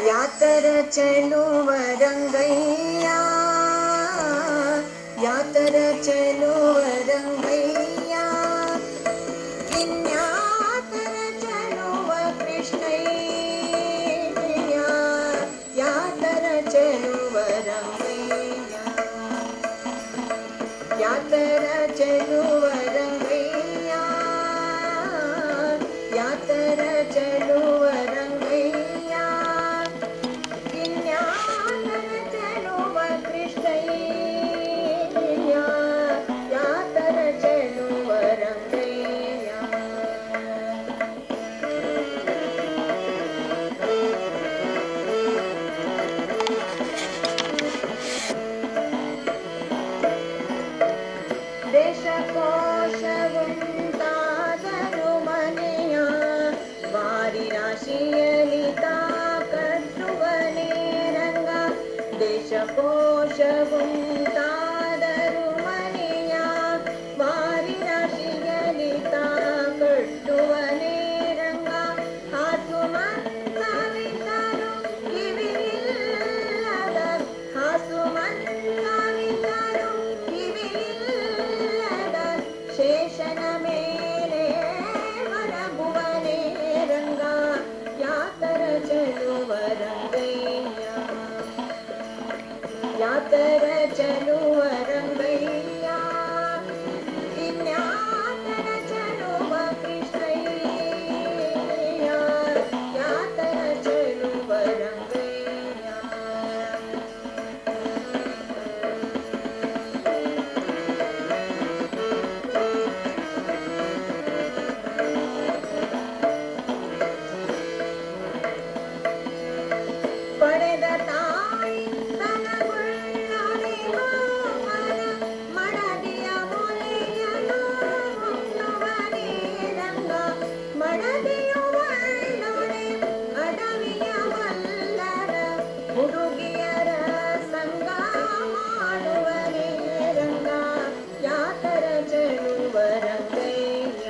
ಯಾತರ ಚೆಲುವ ರಂಗಯ್ಯ, ಯಾತರ ಚೆಲುವ ರಂಗಯ್ಯ, ಇನ್ಯಾತರ ಚೆಲುವ ಕೃಷ್ಣಯ್ಯ, ಯಾತರ ಚೆಲುವ ರಂಗಯ್ಯ, ಯಾತರ ಚೆಲುವ ರಂಗಯ್ಯ, ಯಾತರ ಚೆಲುವ ರಂಗಯ್ಯ, ಇನ್ಯಾತರ ಚೆಲುವ ಕೃಷ್ಣಯ್ಯ, ಯಾತರ ಚೆಲುವ ರಂಗಯ್ಯ. ದೇಶಕೋಶವುಂಟಾದರೂ ಮನೆಯ ವಾರಿ ರಾಶಿಯಲಿ ತಾ ಕಟ್ಟುವನೇ ರಂಗ, ದೇಶಕೋಶವುಂಟಾದರೂ ಮನೆಯ ವಾರಿ ರಾಶಿಯಲಿ ತಾ ಕಟ್ಟುವನೇ ರಂಗ, ಹಾಸು ಮಂತ್ರವಿದ್ದರು ಕಿವಿಯಿಲ್ಲದ, ಹಾಸು ಮಂತ್ರವಿದ್ದರು ಕಿವಿಯಿಲ್ಲದ ಶೇಷನ ಮೇಲೆ ಮಲಗುವನೇ ರಂಗ, ಯಾತರ ಚೆಲುವ ರಂಗಯ್ಯ, ಯಾತರ ಚೆಲುವ ರಂಗಯ್ಯ, ಇನ್ಯಾತರ ಚೆಲುವ ಕೃಷ್ಣಯ್ಯ, ಯಾತರ ಚೆಲುವ ರಂಗಯ್ಯ. ಪಡೆದ ತಾಯಿ ತನಗುಳ್ಳೊಡೆವ ಮನ ಮಡದಿಯ ಮೊಲೆಯನು ಉಣ್ಣುವನೇ ರಂಗ, ಮಡದಿಯು ಒಳ್ಳೊಡೆ ಅಡವಿಯ ವಲ್ಲರ ಹುಡುಗಿಯರ ಸಂಗ ಮಾಡುವನೇ ರಂಗ, ಯಾತರ ಚೆಲುವ ರಂಗಯ್ಯ,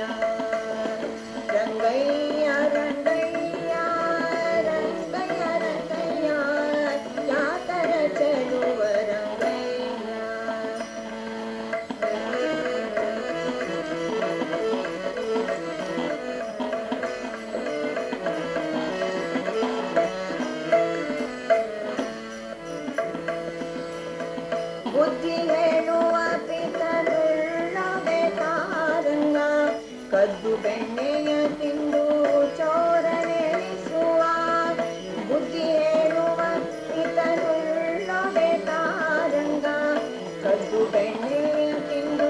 ರಂಗಯ್ಯ ರಂಗಯ್ಯ ರಂಗಯ್ಯ ರಂಗಯ್ಯ, ಯಾತರ ಚೆಲುವ ರಂಗಯ್ಯ. ಬುದ್ಧಿ ಹೇಳುವ ಪಿತನುಳ್ಳೊಡೆ ತಾರಂಗ, ಕದ್ದು ಬೆಣ್ಣೆಯ ತಿಂದು ಚೋರನೆನಿಸುವ, ಬುದ್ಧಿ ಹೇಳುವ ಪಿತನುಳ್ಳೊಡೆ ತಾರಂಗ, ಕದ್ದು ಬೆಣ್ಣೆಯ ತಿಂದು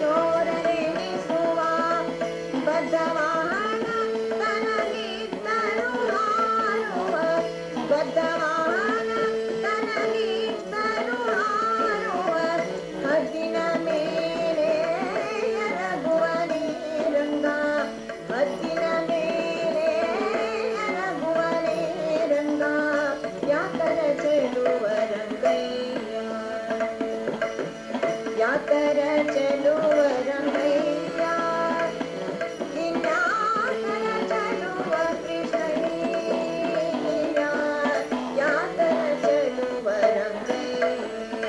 ಚೋರನೆನಿಸುವ, ಬದ್ಧವಾಹನ ತನಗಿದ್ದರು ಹಾರುವ, ಬದ್ಧವಾಹನ ತನಗಿದ್ದರು ಹಾರುವ, ಹದ್ದಿನ ಮೇಲೆ ಎರಗುವನೇ ರಂಗ, ಹದ್ದಿನ ಮೇಲೆ ಎರಗುವನೇ ರಂಗ, ಯಾತರ ಚೆಲುವ ರಂಗಯ್ಯ, ಯಾತರ ಚೆಲುವ ರಂಗಯ್ಯ, ಇನ್ಯಾತರ ಚೆಲುವ ಕೃಷ್ಣಯ್ಯ, ಯಾತರ ಚೆಲುವ ರಂಗಯ್ಯ.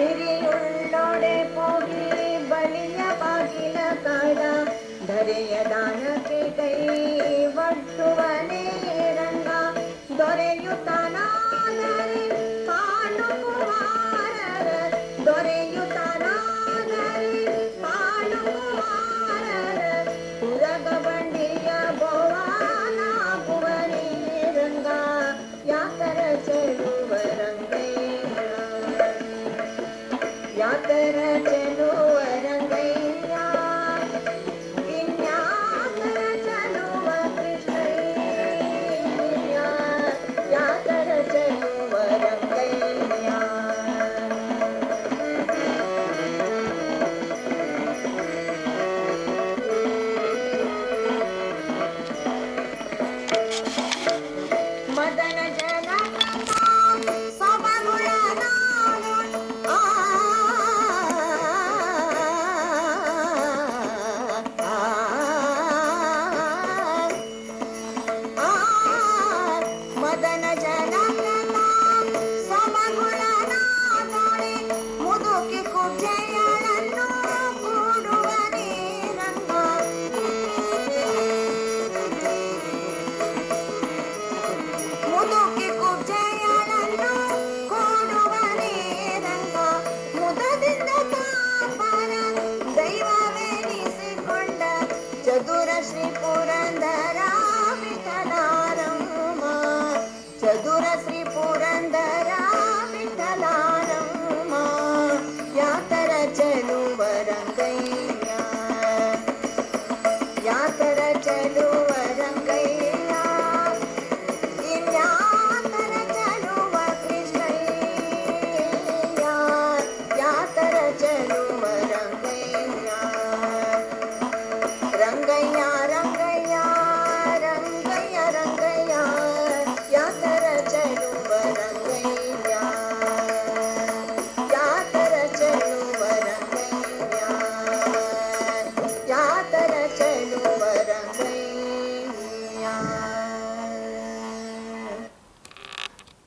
ಸಿರಿಯುಳ್ಳೊಡೆ ಪೋಗಿ ಬಲಿಯ ಬಾಗಿಲ ಕಾಡ, ಧರೆಯ ದಾನಕ್ಕೆ ಕೈ ಒಡ್ಡುವನೇ ರಂಗ, ದೊರೆಯುತ್ತ